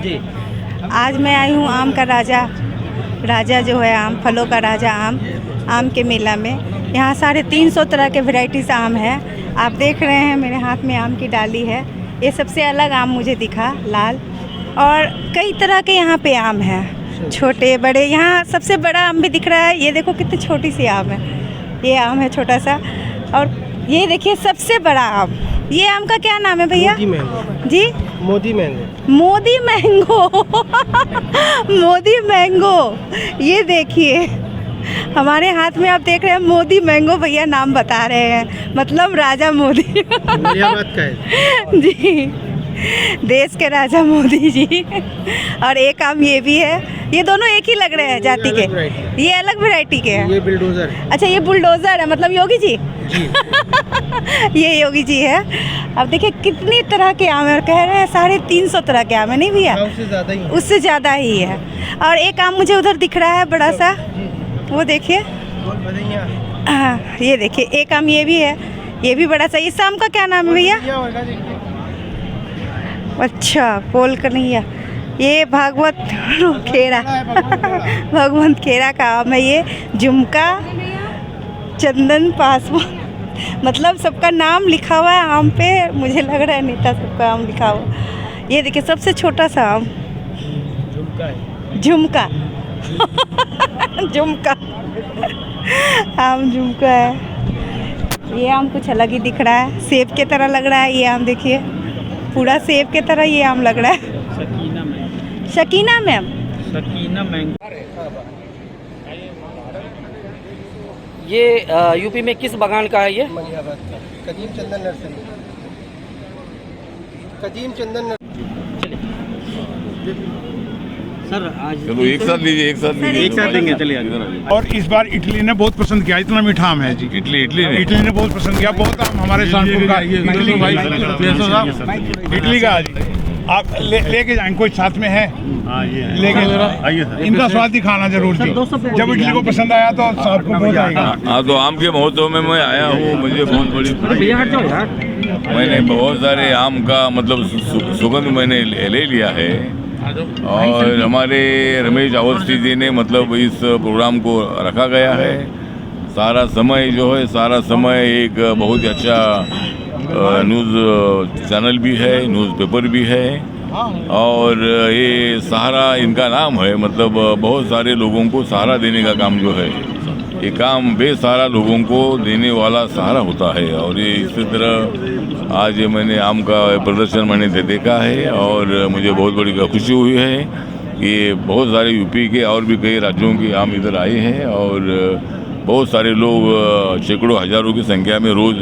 जी। आज मैं आई हूँ आम का राजा जो है आम, फलों का राजा आम के मेला में। यहाँ 350 तरह के वैरायटीज़ आम है। आप देख रहे हैं मेरे हाथ में आम की डाली है। ये सबसे अलग आम मुझे दिखा, लाल। और कई तरह के यहाँ पे आम हैं, छोटे बड़े। यहाँ सबसे बड़ा आम भी दिख रहा है, ये देखो कितनी छोटी सी आम है। ये आम है छोटा सा। और ये देखिए सबसे बड़ा आम। ये आम का क्या नाम है भैया? जी, Modi mango. Modi mango. Modi mango. ये देखिए हमारे हाथ में आप देख रहे हैं मोदी मैंगो। भैया नाम बता रहे हैं, मतलब राजा मोदी। बढ़िया बात का है जी, देश के राजा मोदी जी। और एक आम ये भी है। ये दोनों एक ही लग रहे हैं जाति के। ये अलग वैरायटी के हैं। ये बुलडोजर। अच्छा, ये बुलडोजर है, मतलब योगी जी। ये योगी जी है। अब देखिए कितनी तरह के आम है। कह रहे हैं 350 तरह के आम है, नहीं भैया? उससे ज़्यादा ही है। और एक आम मुझे उधर दिख रहा है बड़ा सा, वो देखिए। हाँ, ये देखिए एक आम ये भी है, ये भी बड़ा सा। इस आम का क्या नाम है भैया? अच्छा, पोल कन्हैया। ये भागवत खेरा। भगवंत खेरा का आम है ये। झुमका, चंदन पासवान, मतलब सबका नाम लिखा हुआ है आम पे। मुझे लग रहा है नेता सबका आम लिखा हुआ। ये देखिए सबसे छोटा सा आम, झुमका। झुमका आम झुमका है। ये आम कुछ अलग ही दिख रहा है, सेब के तरह लग रहा है ये आम। देखिए पूरा सेब के तरह ये आम लग रहा है। शकीना मैम। शकीना मैंगो। ये यूपी में किस बागान का है ये? मलिहाबाद का कदीम चंदन नर्सरी। कदीम चंदन सर आज चलो एक साथ लीजिए, एक साथ देंगे। चलिए। और इस बार इटली ने बहुत पसंद किया, इतना मीठा आम है जी। इटली ने बहुत पसंद किया। बहुत आम हमारे शानपुर का इटली भाई इटली का जी। आप लेके जाएंगे, कोई साथ में है लेके आइए सर। इनका स्वाद दिखाना जरूर जी। जब इटली को पसंद आया तो आपको बहुत आएगा। हाँ, तो आम के महोत्सव में मैं आया हूँ। मुझे बहुत बड़ी, मैंने बहुत सारे आम का मतलब सुगंध मैंने ले लिया है। और हमारे रमेश अवस्थी जी ने मतलब इस प्रोग्राम को रखा गया है। सारा समय जो है, सारा समय एक बहुत ही अच्छा न्यूज़ चैनल भी है, न्यूज़पेपर भी है। और ये सहारा इनका नाम है, मतलब बहुत सारे लोगों को सहारा देने का काम जो है, ये काम बेसहारा लोगों को देने वाला सहारा होता है। और ये इसी तरह आज मैंने आम का प्रदर्शन मैंने देखा है और मुझे बहुत बड़ी खुशी हुई है। ये बहुत सारे यूपी के और भी कई राज्यों के आम इधर आए हैं और बहुत सारे लोग, सैकड़ों हजारों की संख्या में रोज़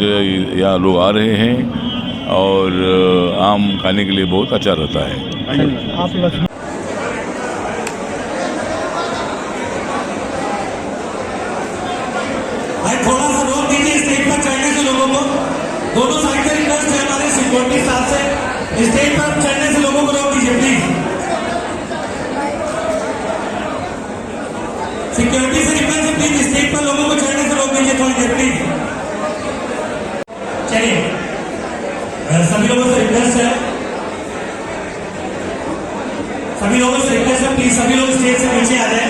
यहाँ लोग आ रहे हैं और आम खाने के लिए बहुत अच्छा रहता है। थोड़ा सा रोक दीजिए स्टेज पर चढ़ने से लोगों को। दोनों साइड से रिक्वेस्ट है हमारे सिक्योरिटी स्टाफ से, स्टेज पर चढ़ने से लोगों को रोक दीजिए प्लीज। सिक्योरिटी से रिक्वेस्ट है प्लीज, स्टेज पर लोगों को चढ़ने से रोक दीजिए थोड़ी देर प्लीज। चलिए, सभी लोगों से रिक्वेस्ट है, प्लीज सभी लोग स्टेज से नीचे आ जाए।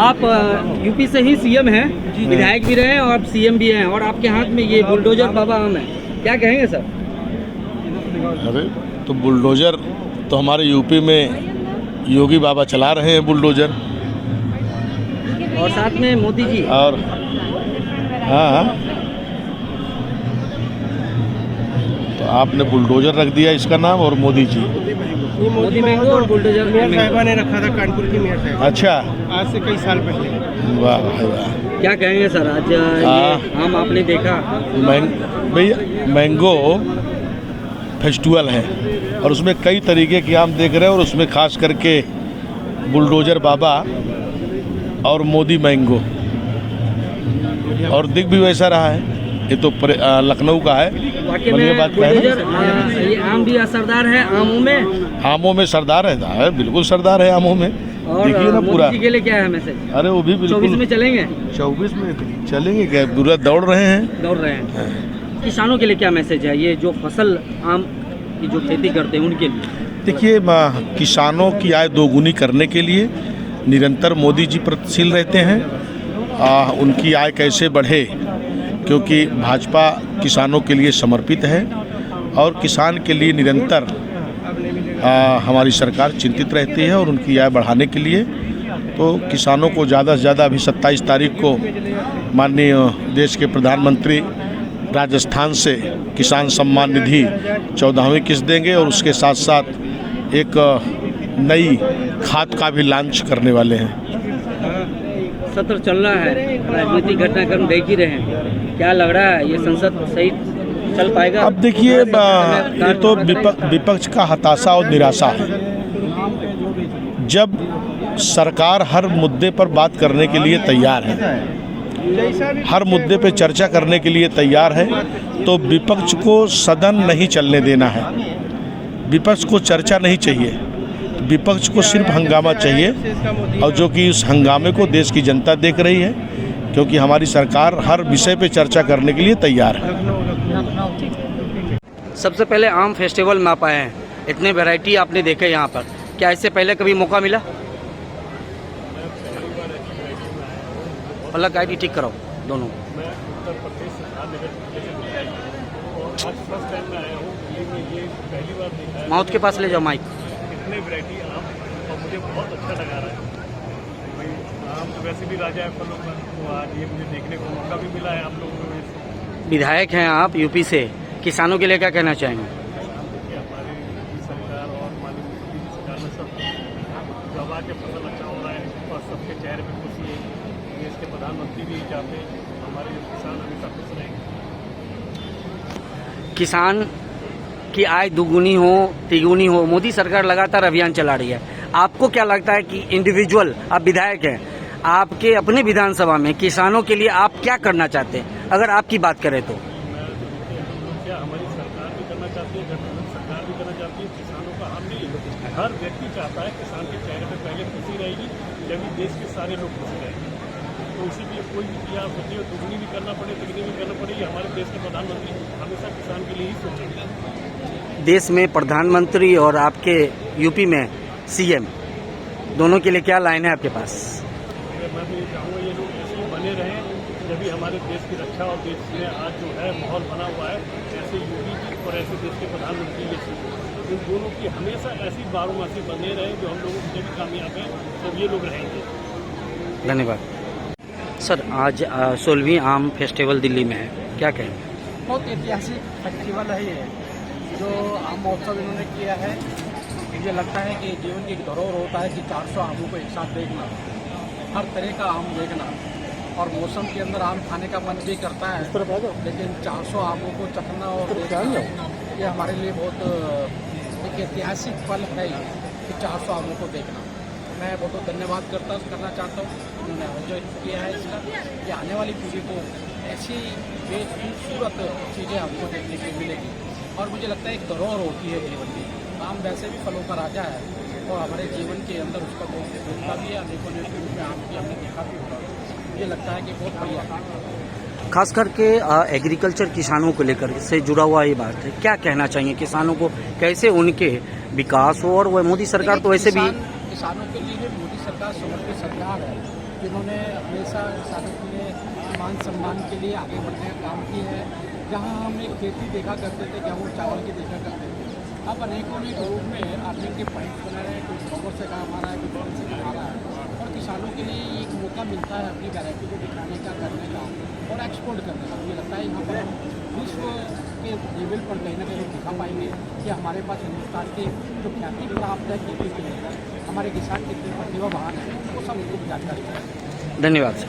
आप यूपी से ही सीएम हैं, विधायक भी रहे और आप सीएम भी हैं, और आपके हाथ में ये बुलडोजर बाबा आम है, क्या कहेंगे सर? अरे तो बुलडोजर तो हमारे यूपी में योगी बाबा चला रहे हैं बुलडोजर, और साथ में मोदी जी। और हाँ, तो आपने बुलडोजर रख दिया इसका नाम, और मोदी जी। मोदी मैंगो और बुलडोजर मेयर साहिबा ने रखा था, कानपुर की मेयर साहिबा। अच्छा, आज से कई साल पहले। वाह भाई वाह। क्या कहेंगे सर, आज ये आम आपने देखा? भैया मैंगो फेस्टिवल है और उसमें कई तरीके के आम देख रहे हैं, और उसमें खास करके बुलडोजर बाबा और मोदी मैंगो, और दिख भी वैसा रहा है। ये तो लखनऊ का है, वाकई मन में की बात क्या है बुलडोजर ये आम भी असरदार है आमों में, आमों में सरदार है, बिल्कुल सरदार है आमों में। और देखिए ना पूरा, मोदी जी के लिए क्या है मैसेज? अरे वो भी 24 बिल्कुल में चलेंगे, 24 में चलेंगे क्या, पूरा दौड़ रहे हैं। दौड़ रहे हैं। किसानों के लिए क्या मैसेज है, ये जो फसल आम की जो खेती करते हैं उनके लिए? देखिए किसानों की आय दोगुनी करने के लिए निरंतर मोदी जी प्रयत्नशील रहते हैं। उनकी आय कैसे बढ़े, क्योंकि भाजपा किसानों के लिए समर्पित है और किसान के लिए निरंतर हमारी सरकार चिंतित रहती है और उनकी आय बढ़ाने के लिए तो किसानों को ज़्यादा से ज़्यादा अभी 27 तारीख को माननीय देश के प्रधानमंत्री राजस्थान से किसान सम्मान निधि 14वीं किस्त देंगे और उसके साथ साथ एक नई खाद का भी लॉन्च करने वाले हैं। सत्र चल रहा है, राजनीतिक घटनाक्रम देख ही रहे हैं, क्या लग रहा है ये संसद सही चल पाएगा? अब देखिए ये तो विपक्ष का हताशा और निराशा है। जब सरकार हर मुद्दे पर बात करने के लिए तैयार है, हर मुद्दे पे चर्चा करने के लिए तैयार है, तो विपक्ष को सदन नहीं चलने देना है। विपक्ष को चर्चा नहीं चाहिए, विपक्ष को सिर्फ हंगामा चाहिए, और जो कि उस हंगामे को देश की जनता देख रही है, क्योंकि हमारी सरकार हर विषय पे चर्चा करने के लिए तैयार है। सबसे पहले आम फेस्टिवल में आप आए हैं, इतने वैरायटी आपने देखे यहाँ पर, क्या इससे पहले कभी मौका मिला? अलग आईडी ठीक कराओ दोनों। माउथ के पास ले जाओ माइक। इतने वैरायटी आम और मुझे बहुत अच्छा लगा रहा है भाई, आम तो वैसे भी राजा है फलों का, तो आज ये मुझे देखने को मौका भी मिला है आप लोगों को। विधायक हैं आप यूपी से, किसानों के लिए क्या कहना चाहेंगे? हमारी सरकार और माननीय मोदी की सरकार में सब दवा के फसल अच्छा हो रहा है और सबके चेहरे पे खुशी है। देश के प्रधानमंत्री भी चाहते हैं हमारे किसान हमेशा खुश रहेंगे। किसान की आय दुगुनी हो तिगुनी हो, मोदी सरकार लगातार अभियान चला रही है। आपको क्या लगता है कि इंडिविजुअल, आप विधायक हैं, आपके अपने विधानसभा में किसानों के लिए आप क्या करना चाहते हैं, अगर आपकी बात करें तो? क्या हमारी सरकार भी करना चाहती है, गठबंधन सरकार भी करना चाहती है, किसानों का हम नहीं, हर व्यक्ति चाहता है किसान के चेहरे पे पहले खुशी रहेगी जब देश के सारे लोग खुश रहेंगे। तो इसी लिए कोई भी किया सोचिए, दुगनी भी करना पड़े तिगनी भी करना पड़े, हमारे देश के प्रधानमंत्री हमेशा किसान के लिए ही सोचेंगे। देश में प्रधानमंत्री और आपके यूपी में सीएम, दोनों के लिए क्या लाइन है आपके पास? मैं भी ये चाहूँगा ये लोग ऐसे ही बने रहें, जब भी हमारे देश की रक्षा और देश में आज जो है माहौल बना हुआ है, ऐसे यूपी की और ऐसे देश के प्रधानमंत्री ये इन दोनों की हमेशा ऐसी बारूमासी बने रहे जो हम लोगों के लिए भी कामयाब हैं, तब ये लोग रहेंगे। धन्यवाद सर। आज 16वीं आम फेस्टिवल दिल्ली में है, क्या कहेंगे? बहुत ऐतिहासिक फेस्टिवल है ये, जो आम महोत्सव इन्होंने किया है। मुझे लगता है कि जीवन की एक धरोहर होता है कि 400 आमों को एक साथ देखना, हर तरह का आम देखना, और मौसम के अंदर आम खाने का मन भी करता है, लेकिन 400 आमों को चखना और देखना ये हमारे लिए बहुत एक ऐतिहासिक पल है कि 400 आमों को देखना। मैं बहुत धन्यवाद करना चाहता हूँ उन्होंने आयोजित किया है इसका, कि आने वाली पीढ़ी को ऐसी बेखूबसूरत चीज़ें हमको देखने को मिलेगी, और मुझे लगता है एक धरोहर होती है जीवन की। आम वैसे भी फलों का राजा है और हमारे जीवन के अंदर उसका बहुत उपयोगिता भी है, अनेकों रूप में आम की हमने देखा भी होगा। मुझे लगता है कि बहुत बढ़िया है। खास करके एग्रीकल्चर किसानों को लेकर से जुड़ा हुआ ये बात है, क्या कहना चाहिए किसानों को, कैसे उनके विकास हो? और वह मोदी सरकार तो वैसे भी किसानों के लिए मोदी सरकार समर्पित सरकार है, जिन्होंने हमेशा किसानों के लिए मान सम्मान के लिए आगे बढ़ने का काम किया है। जहाँ हम एक खेती देखा करते थे, गेहूँ चावल की देखा करते थे, अब अनेकों रूप में अर्निंग के पॉइंट बना रहे हैं, कोई गोबर से कमा रहा है, कोई पानी से कमा रहा है, और किसानों के लिए एक मौका मिलता है अपनी वैरायटी को दिखाने का, करने का और एक्सपोर्ट करने का। मुझे लगता है यहाँ पर हम विश्व के लेवल पर कहीं ना कहीं दिखा पाएंगे कि हमारे पास हिंदुस्तान की जो ख्याति प्राप्त है खेती के लेकर, हमारे किसान कितने प्रतिभावान हैं, वो सब उनको जानकारी है। धन्यवाद सर।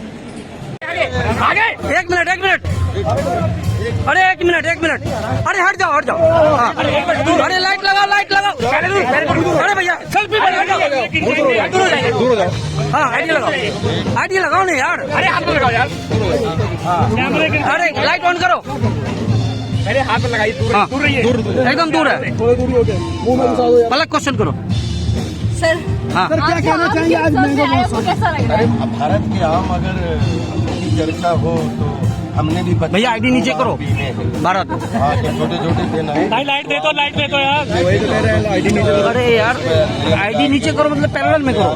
आगे एक मिनट अरे एक मिनट अरे हट जाओ हाँ। अरे लाइट लगाओ अरे भैया सेल्फी हाँ आईडी लगाओ नहीं यार, अरे हाथ में लगाओ यार, अरे लाइट ऑन करो। मेरे हाथ में लगाई दूर हाँ। दूर रही है एकदम दूर है। थोड़ी दूरी हो गए मुंह में घुसा दो यार। पलक क्वेश्चन करो। सर हाँ क्या कहना चाहेंगे आज मैंगो महोत्सव कैसा लग रहा है? भारत के आम अगर की चर्चा हो तो हमने भी भैया आईडी नीचे करो। भारत। हाँ तो छोटे छोटे देना है। लाइट दे दो यार। अरे यार आईडी नीचे करो मतलब पैरेलल में करो।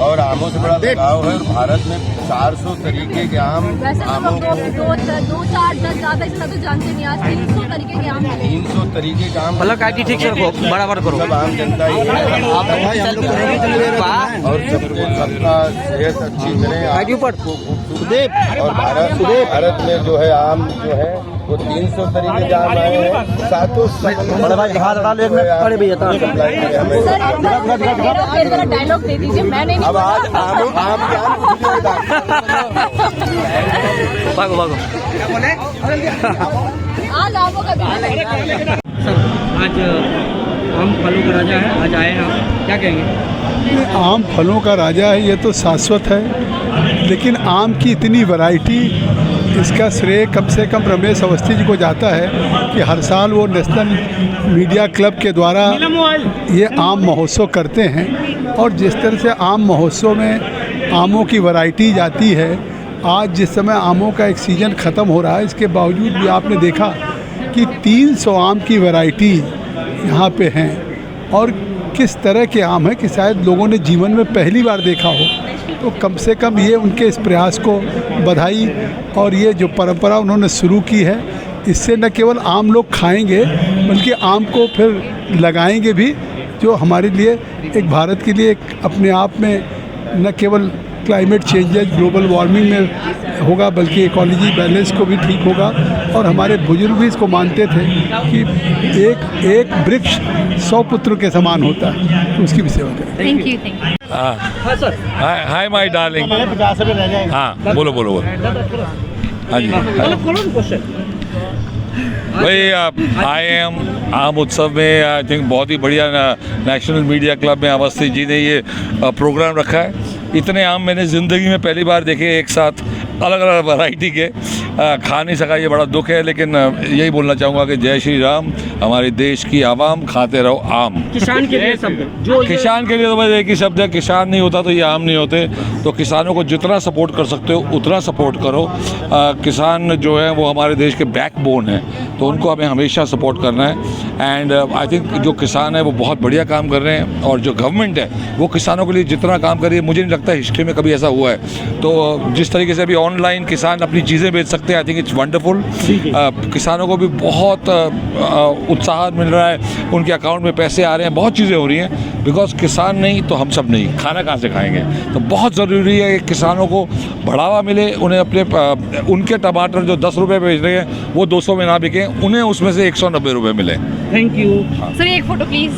और आमों से बड़ा लगाव है और भारत में 400 तरीके के आम वैसे तो आमों लोग को 2, 4, 10 ज्यादा इतना तो जानते नहीं। आज 300 तरीके के आम मिले। 300 तरीके का आम पलक आईडी ठीक से रखो बराबर करो। सब आम जनता ही है और सबका सेहत अच्छी करें आईडी ऊपर। और भारत में जो है आम जो है वो 300 तरीके के आम आए हैं। सातों बड़े भाई हाथ हटा ले बड़े भैया सर एक मेरा डायलॉग दे दीजिए। मैंने नहीं अब आज आम भागो भागो। आज आमों का आज आम फलों का राजा है, आज आए हैं आप, क्या कहेंगे? आम फलों का राजा है ये तो शाश्वत है, लेकिन आम की इतनी वैरायटी, इसका श्रेय कम से कम रमेश अवस्थी जी को जाता है कि हर साल वो नेशनल मीडिया क्लब के द्वारा ये आम महोत्सव करते हैं। और जिस तरह से आम महोत्सव में आमों की वैरायटी जाती है, आज जिस समय आमों का एक सीज़न ख़त्म हो रहा है, इसके बावजूद भी आपने देखा कि 300 आम की वैरायटी यहाँ पे हैं। और किस तरह के आम हैं कि शायद लोगों ने जीवन में पहली बार देखा हो। तो कम से कम ये उनके इस प्रयास को बधाई। और ये जो परंपरा उन्होंने शुरू की है, इससे न केवल आम लोग खाएंगे बल्कि आम को फिर लगाएंगे भी, जो हमारे लिए एक भारत के लिए एक अपने आप में न केवल क्लाइमेट चेंजेस ग्लोबल वार्मिंग में होगा बल्कि इकोलॉजी बैलेंस को भी ठीक होगा। और हमारे बुजुर्ग भी इसको मानते थे कि एक वृक्ष 100 पुत्र के समान होता है, तो उसकी भी सेवा करें। Thank you. हाँ सर। Hi my darling. हाँ बोलो हाँ जी भाई आए हम आम उत्सव में। आई थिंक बहुत ही बढ़िया नेशनल मीडिया क्लब में अवस्थी जी ने ये प्रोग्राम रखा है। इतने आम मैंने ज़िंदगी में पहली बार देखे एक साथ, अलग अलग वैरायटी के। खा नहीं सका, ये बड़ा दुख है, लेकिन यही बोलना चाहूँगा कि जय श्री राम। हमारे देश की आवाम, खाते रहो आम। किसान के लिए शब्द जो किसान के लिए तो बस एक ही शब्द है, किसान नहीं होता तो ये आम नहीं होते। तो किसानों को जितना सपोर्ट कर सकते हो उतना सपोर्ट करो। किसान जो है वो हमारे देश के बैकबोन है, तो उनको हमें हमेशा सपोर्ट करना है। एंड आई थिंक जो किसान है वो बहुत बढ़िया काम कर रहे हैं, और जो गवर्नमेंट है वो किसानों के लिए जितना काम कर रही है, मुझे नहीं लगता हिस्ट्री में कभी ऐसा हुआ है। तो जिस तरीके से अभी ऑनलाइन किसान अपनी चीज़ें बेच सकते हैं, आई थिंक इट्स वंडरफुल। किसानों को भी बहुत उत्साह मिल रहा है, उनके अकाउंट में पैसे आ रहे हैं, बहुत चीज़ें हो रही हैं। बिकॉज किसान नहीं तो हम सब नहीं, खाना कहाँ से खाएंगे। तो बहुत ज़रूरी है कि किसानों को बढ़ावा मिले, उन्हें अपने उनके टमाटर जो 10 रुपये बेच रहे हैं वो 200 में ना बिकें, उन्हें उसमें से 190 रुपये मिले। थैंक यू सर एक फोटो प्लीज।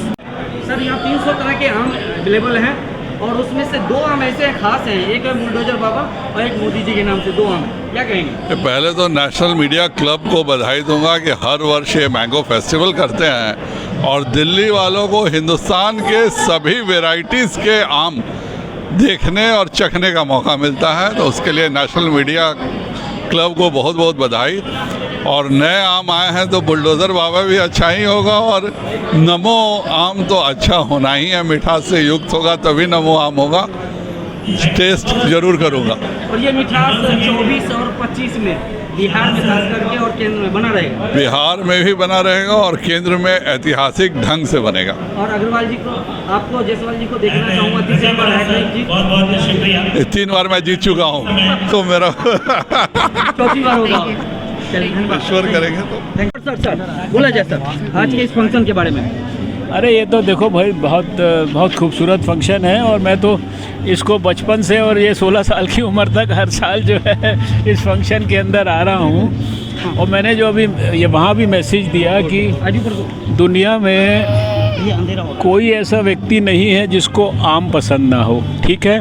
सर। यहाँ 300 तरह के आम अवेलेबल हैं, और उसमें से 2 आम ऐसे खास हैं, एक है बुलडोजर बाबा और एक मोदी जी के नाम से 2 आम है। क्या कहेंगे? पहले तो नेशनल मीडिया क्लब को बधाई दूंगा कि हर वर्ष ये मैंगो फेस्टिवल करते हैं, और दिल्ली वालों को हिंदुस्तान के सभी वेराइटीज़ के आम देखने और चखने का मौका मिलता है। तो उसके लिए नेशनल मीडिया क्लब को बहुत बहुत बधाई। और नए आम आए हैं तो बुलडोज़र बाबा भी अच्छा ही होगा, और नमो आम तो अच्छा होना ही है, मिठास से युक्त होगा तभी नमो आम होगा। टेस्ट जरूर करूँगा। और ये मिठास 24 और 25 में बिहार में खास करके और केंद्र में बना रहेगा। बिहार में भी बना रहेगा और केंद्र में ऐतिहासिक ढंग से बनेगा। और अग्रवाल जी को, आपको जायसवाल जी को देखना चाहूँगा, 3 बार हैट्रिक जीत। 3 बार मैं जीत चुका हूँ, तो मेरा 4थी बार होगा। ईश्वर करेंगे तो। सर बोला जाए सर आज के इस फंक्शन के बारे में। अरे ये तो देखो भाई, बहुत खूबसूरत फंक्शन है, और मैं तो इसको बचपन से और ये 16 साल की उम्र तक हर साल जो है इस फंक्शन के अंदर आ रहा हूँ। और मैंने जो अभी ये वहाँ भी मैसेज दिया कि दुनिया में कोई ऐसा व्यक्ति नहीं है जिसको आम पसंद ना हो। ठीक है,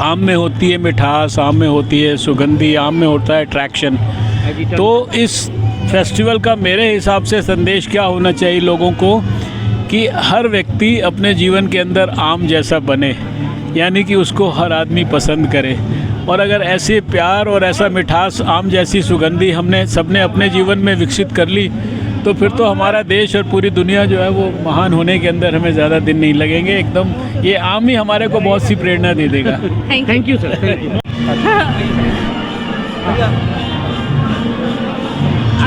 आम में होती है मिठास, आम में होती है सुगंधी, आम में होता है अट्रैक्शन। तो इस फेस्टिवल का मेरे हिसाब से संदेश क्या होना चाहिए लोगों को, कि हर व्यक्ति अपने जीवन के अंदर आम जैसा बने, यानी कि उसको हर आदमी पसंद करे। और अगर ऐसे प्यार और ऐसा मिठास, आम जैसी सुगंधी हमने सबने अपने जीवन में विकसित कर ली, तो फिर तो हमारा देश और पूरी दुनिया जो है वो महान होने के अंदर हमें ज़्यादा दिन नहीं लगेंगे। एकदम ये आम ही हमारे को बहुत सी प्रेरणा दे देगा। Thank you sir, thank you.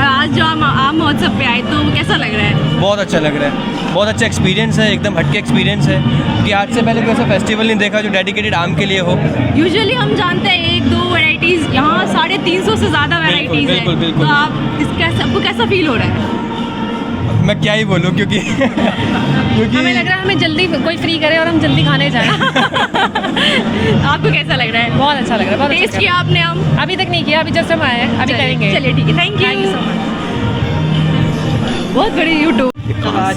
आज जो आम महोत्सव पे आए तो कैसा लग रहा है? बहुत अच्छा लग रहा है, बहुत अच्छा एक्सपीरियंस है, एकदम हटके एक्सपीरियंस है कि आज से पहले कोई ऐसा फेस्टिवल नहीं देखा जो डेडिकेटेड आम के लिए हो। यूजुअली हम जानते हैं 1-2 वैरायटीज, यहाँ 350 से ज़्यादा वैरायटीज है। बिल्कुल, बिल्कुल। तो आप इसका सबको कैसा फील हो रहा है? मैं क्या ही बोलूँ क्योंकि हमें लग रहा है हमें जल्दी कोई फ्री करे और हम जल्दी खाने जाएं। आपको कैसा लग रहा है? बहुत अच्छा लग रहा है, बहुत टेस्ट किया आपने आम? अभी तक नहीं किया, अभी जस्ट हम आए हैं, अभी करेंगे। चलिए ठीक है, थैंक यू सो मच। बहुत बड़ी यूट्यूब। आज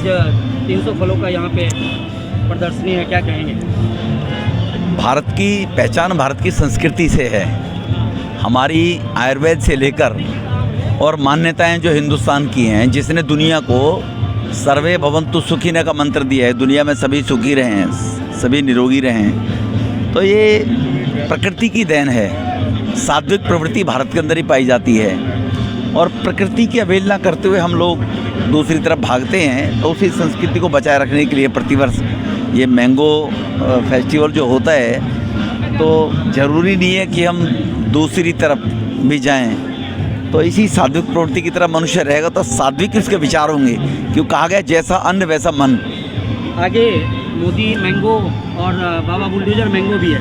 300 फलों का यहाँ पे प्रदर्शनी है, क्या कहेंगे? भारत की पहचान भारत की संस्कृति से है। हमारी आयुर्वेद से लेकर और मान्यताएं जो हिंदुस्तान की हैं, जिसने दुनिया को सर्वे भवन्तु सुखिनः का मंत्र दिया है, दुनिया में सभी सुखी रहें, सभी निरोगी रहें, तो ये प्रकृति की देन है। सात्विक प्रवृत्ति भारत के अंदर ही पाई जाती है और प्रकृति की अवहेलना करते हुए हम लोग दूसरी तरफ भागते हैं। तो उसी संस्कृति को बचाए रखने के लिए प्रतिवर्ष ये मैंगो फेस्टिवल जो होता है, तो ज़रूरी नहीं है कि हम दूसरी तरफ भी जाएं। तो इसी सात्विक प्रवृत्ति की तरफ मनुष्य रहेगा तो सात्विक उसके विचार होंगे, क्यों कहा गया जैसा अन्न वैसा मन। आगे मोदी मैंगो और बाबा बुलडोजर मैंगो भी है।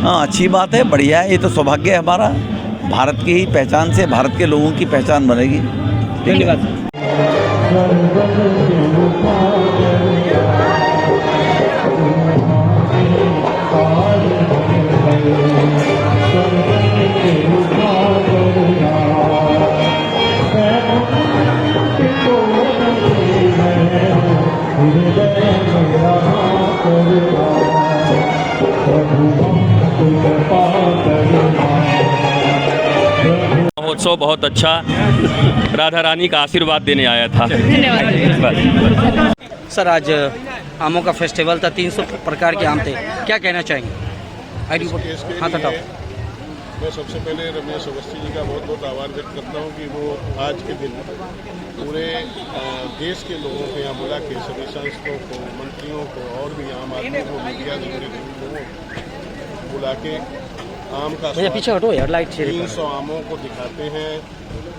हाँ, अच्छी बात है, बढ़िया है। ये तो सौभाग्य है हमारा, भारत की ही पहचान से भारत के लोगों की पहचान बनेगी। धन्यवाद। महोत्सव बहुत अच्छा, राधा रानी का आशीर्वाद देने आया था। धन्यवाद। सर, आज आमों का फेस्टिवल था, 300 प्रकार के आम थे, क्या कहना चाहेंगे? हाँ बताओ। मैं सबसे पहले रमेश अवस्थी जी का बहुत बहुत आभार व्यक्त करता हूँ कि वो आज के दिन पूरे देश के लोगों को यहाँ बुला के, सभी सांसदों को, मंत्रियों को और भी आम आदमी को, मीडिया से जुड़े लोगों को बुला के आम का पीछे हटो यार, लाइट 300 आमों को दिखाते हैं।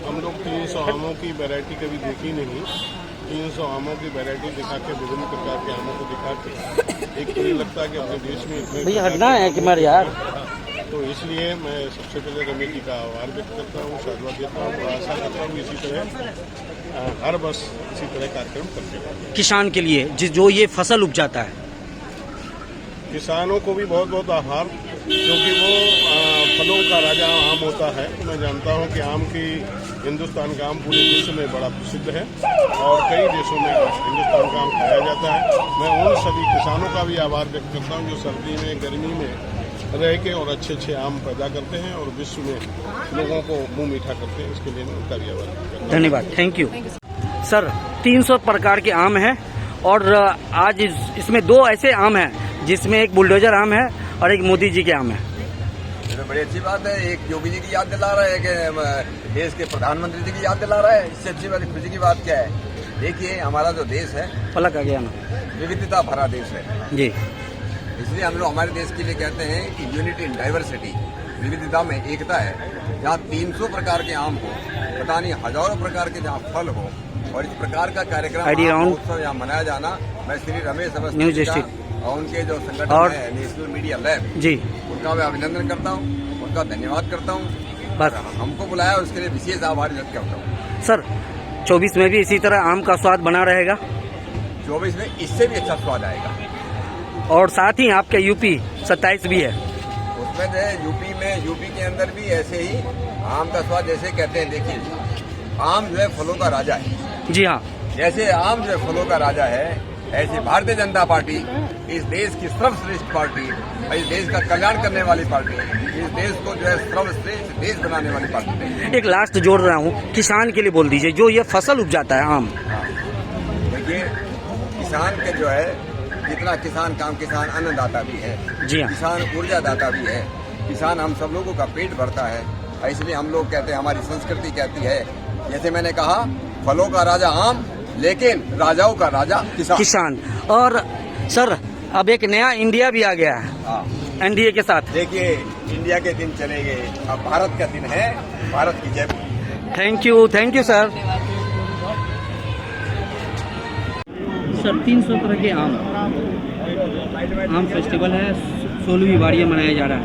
हम लोग 300 आमों की वैरायटी कभी देखी नहीं। 300 आमों की वैरायटी दिखा के, विभिन्न प्रकार के आमों को दिखा के एक तो ये लगता है कि अपने देश में इतने हटना है कि मर यार। तो इसलिए मैं सबसे पहले रमेश जी का आभार व्यक्त करता हूँ, साधुवाद देता हूँ और आशा करता हूँ इसी तरह हर वर्ष इसी तरह कार्यक्रम करते हैं। किसान के लिए जो ये फसल उपजाता है, किसानों को भी बहुत बहुत आभार, क्योंकि वो फलों का राजा आम होता है। तो मैं जानता हूँ कि आम की, हिंदुस्तान का आम पूरे विश्व में बड़ा प्रसिद्ध है और कई देशों में हिंदुस्तान का आम खाया जाता है। मैं उन सभी किसानों का भी आभार व्यक्त करता हूँ जो सर्दी में, गर्मी में रह के और अच्छे अच्छे आम पैदा करते हैं और विश्व में लोगों को मुंह मीठा करते हैं। इसके लिए मैं उनका भी आभार व्यक्त करता हूँ। धन्यवाद, थैंक यू। सर, 300 प्रकार के आम हैं और आज इसमें 2 ऐसे आम हैं जिसमें एक बुलडोजर आम है और एक मोदी जी के आम है। तो बड़ी अच्छी बात है, एक योगी जी की याद दिला रहा है कि देश के प्रधानमंत्री जी की याद दिला रहा है। इससे अच्छी बात, खुशी की बात क्या है? देखिए, हमारा जो देश है, पलक आ गया ना, विविधता भरा देश है जी। इसलिए हम लोग हमारे देश के लिए कहते हैं कि यूनिटी इन डाइवर्सिटी, विविधता में एकता है। जहाँ 300 प्रकार के आम हो, पता नहीं हजारों प्रकार के जहाँ फल हो, और इस प्रकार का कार्यक्रम उत्सव यहाँ मनाया जाना, मैं श्री रमेश अवस्थी और उनके जो संगठन है नेशनल मीडिया लैब जी, उनका मैं अभिनंदन करता हूँ, उनका धन्यवाद करता हूँ। बस हमको बुलाया उसके लिए विशेष आभार व्यक्त करता हूँ। सर, 24 में भी इसी तरह आम का स्वाद बना रहेगा? 24 में इससे भी अच्छा स्वाद आएगा। और साथ ही आपके यूपी 27 भी है, उसमें जो यूपी के अंदर भी ऐसे ही आम का स्वाद, जैसे कहते हैं, देखिए आम जो है फलों का राजा है। जी हाँ, जैसे आम जो है फलों का राजा है, ऐसे भारतीय जनता पार्टी इस देश की सर्वश्रेष्ठ पार्टी, इस देश का कल्याण करने वाली पार्टी, इस देश को जो है सर्वश्रेष्ठ देश बनाने वाली पार्टी। एक लास्ट जोड़ रहा हूँ, किसान के लिए बोल दीजिए जो ये फसल उपजाता है आम। देखिए, किसान के जो है, जितना किसान काम, किसान अन्नदाता भी है, जी हाँ, किसान ऊर्जा दाता भी है, किसान हम सब लोगों का पेट भरता है। इसलिए हम लोग कहते हैं, हमारी संस्कृति कहती है, जैसे मैंने कहा, फलों का राजा आम, लेकिन राजाओं का राजा किसान। और सर अब एक नया इंडिया भी आ गया है एनडीए के साथ। देखिए, इंडिया के दिन चले गए, अब भारत का दिन है। भारत की जय। Thank you sir. सर 300 तरह के आम फेस्टिवल है, 16वीं बार ये मनाया जा रहा है,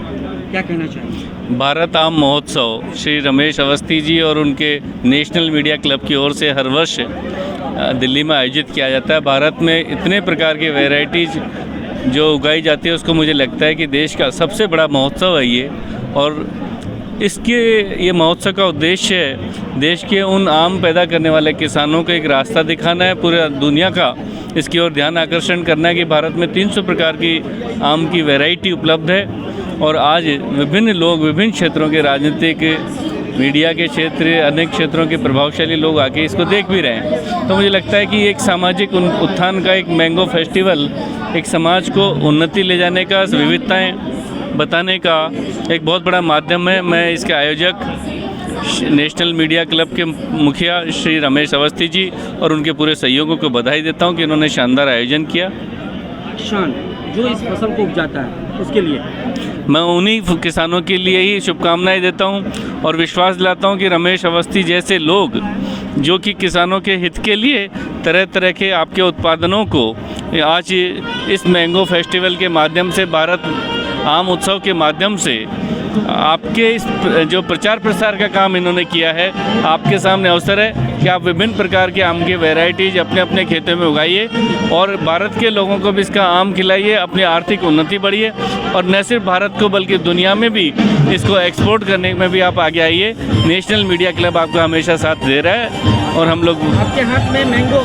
क्या कहना चाहिए? भारत आम महोत्सव श्री रमेश अवस्थी जी और उनके नेशनल मीडिया क्लब की ओर से हर वर्ष दिल्ली में आयोजित किया जाता है। भारत में इतने प्रकार के वैरायटीज जो उगाई जाती है, उसको मुझे लगता है कि देश का सबसे बड़ा महोत्सव है ये। और ये महोत्सव का उद्देश्य है देश के उन आम पैदा करने वाले किसानों को एक रास्ता दिखाना है, पूरा दुनिया का इसकी ओर ध्यान आकर्षण करना है कि भारत में 300 प्रकार की आम की वैरायटी उपलब्ध है। और आज विभिन्न लोग विभिन्न क्षेत्रों के राजनीतिक, मीडिया के क्षेत्र, अनेक क्षेत्रों के प्रभावशाली लोग आके इसको देख भी रहे हैं। तो मुझे लगता है कि एक सामाजिक उत्थान का एक मैंगो फेस्टिवल एक समाज को उन्नति ले जाने का, विविधताएं बताने का एक बहुत बड़ा माध्यम है। मैं इसके आयोजक नेशनल मीडिया क्लब के मुखिया श्री रमेश अवस्थी जी और उनके पूरे सहयोगों को बधाई देता हूं कि इन्होंने शानदार आयोजन किया। किसान जो इस फसल को उपजाता है उसके लिए मैं उन्हीं किसानों के लिए ही शुभकामनाएं देता हूं और विश्वास दिलाता हूं कि रमेश अवस्थी जैसे लोग जो कि किसानों के हित के लिए तरह तरह के आपके उत्पादनों को आज इस मैंगो फेस्टिवल के माध्यम से, भारत आम उत्सव के माध्यम से आपके इस जो प्रचार प्रसार का काम इन्होंने किया है, आपके सामने अवसर है कि आप विभिन्न प्रकार के आम की वैरायटीज अपने अपने खेतों में उगाइए और भारत के लोगों को भी इसका आम खिलाइए, अपनी आर्थिक उन्नति बढ़िए और न सिर्फ भारत को बल्कि दुनिया में भी इसको एक्सपोर्ट करने में भी आप आगे आइए। नेशनल मीडिया क्लब आपका हमेशा साथ दे रहा है और हम लोग। आपके हाथ में मैंगो,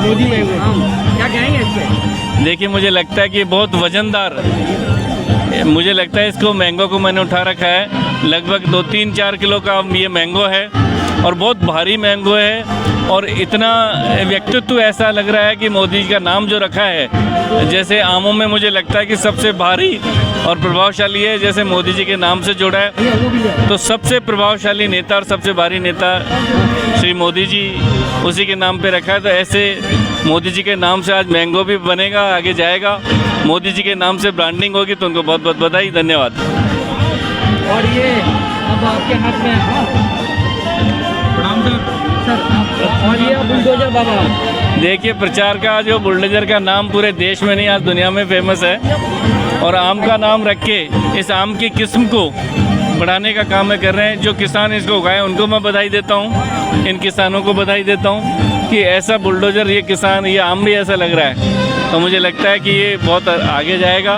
मोदी मैंगो आम, क्या कहेंगे इस पे? देखिए, मुझे लगता है कि बहुत वजनदार, मुझे लगता है इसको मैंगो को मैंने उठा रखा है, लगभग 2-3-4 किलो का ये मैंगो है और बहुत भारी मैंगो है और इतना व्यक्तित्व ऐसा लग रहा है कि मोदी जी का नाम जो रखा है, जैसे आमों में मुझे लगता है कि सबसे भारी और प्रभावशाली है, जैसे मोदी जी के नाम से जुड़ा है, तो सबसे प्रभावशाली नेता और सबसे भारी नेता श्री मोदी जी, उसी के नाम पे रखा है। तो ऐसे मोदी जी के नाम से आज मैंगो भी बनेगा, आगे जाएगा, मोदी जी के नाम से ब्रांडिंग होगी, तो उनको बहुत बहुत बधाई, धन्यवाद। और ये अब आपके हाथ में सर, और ये बुलडोजर बाबा, देखिए प्रचार का जो बुलडोजर का नाम पूरे देश में नहीं आज दुनिया में फेमस है और आम का नाम रख के इस आम की किस्म को बढ़ाने का काम में कर रहे हैं। जो किसान इसको उगाए उनको मैं बधाई देता हूँ, इन किसानों को बधाई देता हूँ कि ऐसा बुलडोजर ये किसान, ये आम भी ऐसा लग रहा है, तो मुझे लगता है कि ये बहुत आगे जाएगा,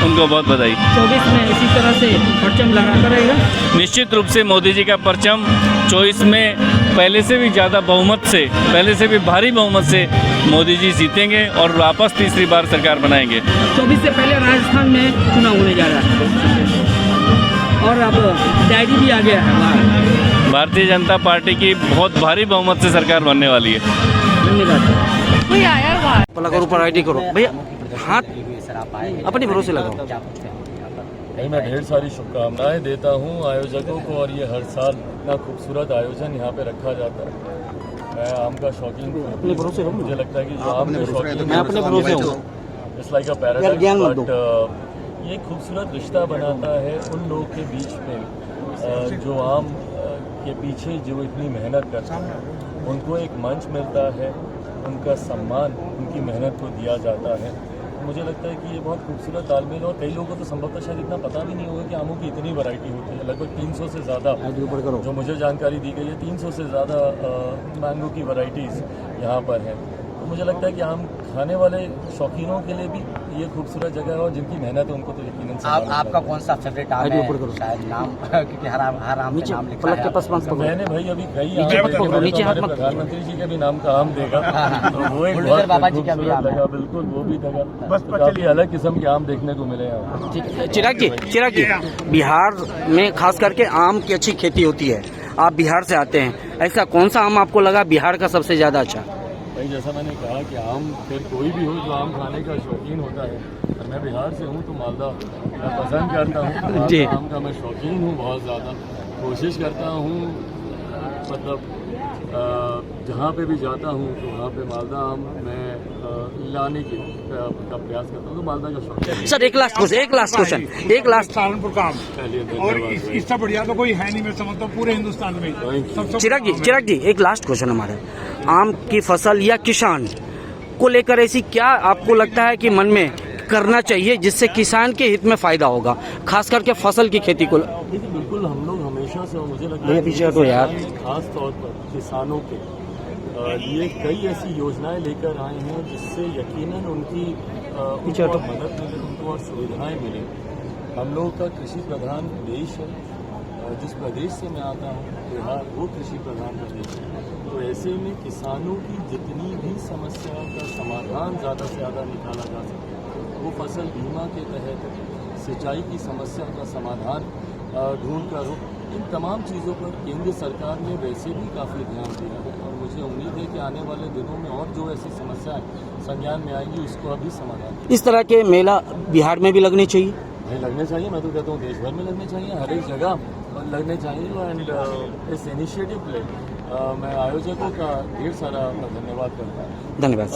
उनको बहुत बधाई। 24 में इसी तरह से परचम लगाता रहेगा। निश्चित रूप से मोदी जी का परचम 24 में पहले से भी ज़्यादा बहुमत से, पहले से भी भारी बहुमत से मोदी जी जीतेंगे और वापस तीसरी बार सरकार बनाएंगे। 24 से पहले राजस्थान में चुनाव होने जा रहा है और अब डायरी भी आ गया है। भारतीय जनता पार्टी की बहुत भारी बहुमत से सरकार बनने वाली है। धन्यवाद। कोई आया हुआ पला करो, ऊपर आईडी करो भैया, हाथ अपने भरोसे लगाओ। मैं ढेर सारी शुभकामनाएं देता हूं आयोजकों को और ये हर साल इतना खूबसूरत आयोजन यहाँ पे रखा जाता है। मैं आम का शौकीन हूँ, अपने भरोसे रहो। मुझे लगता है कि जो आम के शौकीन, मैं अपने भरोसे हूँ, it's like a paradise, but ये खूबसूरत रिश्ता बनाता है उन लोगों के बीच में जो आम के पीछे जो इतनी मेहनत करते हैं, उनको एक मंच मिलता है, उनका सम्मान उनकी मेहनत को दिया जाता है। मुझे लगता है कि ये बहुत खूबसूरत तालमेल, और कई लोगों को तो संभवतः शायद इतना पता भी नहीं होगा कि आमों की इतनी वैरायटी होती है। लगभग 300 से ज़्यादा, जो मुझे जानकारी दी गई है, 300 से ज़्यादा मैंगो की वैरायटीज़ यहाँ पर हैं। तो मुझे लगता है कि आम खाने वाले शौकीनों के लिए भी ये खूबसूरत जगह है और जिनकी मेहनत है उनको तो यकीनन। आपका कौन सा फेवरेट आम है? शायद नाम, क्योंकि हर आम के नाम लिखा है। मैंने भाई अभी कई आम, प्रधानमंत्री जी के भी नाम का आम देगा, तो वो एक बहुत खूबसूरत लगा, बिल्कुल वो भी लगा, तो काफी अलग किस्म के आम देखने को मिले हैं। चिराग जी, बिहार में खास करके आम की अच्छी खेती होती है, आप बिहार से आते हैं, ऐसा कौन सा आम आपको लगा बिहार का सबसे ज्यादा अच्छा? जैसा मैंने कहा कि आम फिर कोई भी हो जो आम खाने का शौकीन होता है, और मैं बिहार से हूँ तो मालदा मैं पसंद करता हूँ, मालदा आम का मैं शौकीन हूँ बहुत ज़्यादा। कोशिश करता हूँ मतलब जहाँ पे भी जाता हूँ तो वहाँ पे मालदा आम मैं लाने की का प्रयास करता हूँ, तो मालदा का शौक। सर एक लास्ट क्वेश्चन सहारनपुर का आम और इससे बढ़िया तो कोई है नहीं, मैं समझता हूँ पूरे हिंदुस्तान में। चिराग जी एक लास्ट क्वेश्चन हमारा, आम की फसल या किसान को लेकर ऐसी क्या आपको लगता है कि मन में करना चाहिए जिससे किसान के हित में फायदा होगा, खास करके फसल की खेती को? देखिए बिल्कुल हम लोग हमेशा से, मुझे लगता भैया पीछे हटो यार, खास तौर पर किसानों के लिए कई ऐसी योजनाएं लेकर आए हैं जिससे यकीनन उनको मदद मिले, उनको और सुविधाएं मिले। हम लोग का कृषि प्रधान देश है, जिस प्रदेश से मैं आता हूँ बिहार, वो कृषि प्रधान प्रदेश है। तो ऐसे में किसानों की जितनी भी समस्याओं का समाधान ज़्यादा से ज़्यादा निकाला जा सके, वो फसल बीमा के तहत सिंचाई की समस्या का समाधान ढूंढ कर हो, इन तमाम चीज़ों पर केंद्र सरकार ने वैसे भी काफ़ी ध्यान दिया है, और मुझे उम्मीद है कि आने वाले दिनों में और जो ऐसी समस्याएं संज्ञान में आएंगी उसको अभी समाधान। इस तरह के मेला बिहार में भी लगने चाहिए? नहीं, लगने चाहिए, मैं तो कहता हूँ देश भर में लगने चाहिए, हर एक जगह लगने चाहिए। एंड इस इनिशिएटिव पे मैं आयोजकों का ढेर सारा धन्यवाद करता हूँ। धन्यवाद।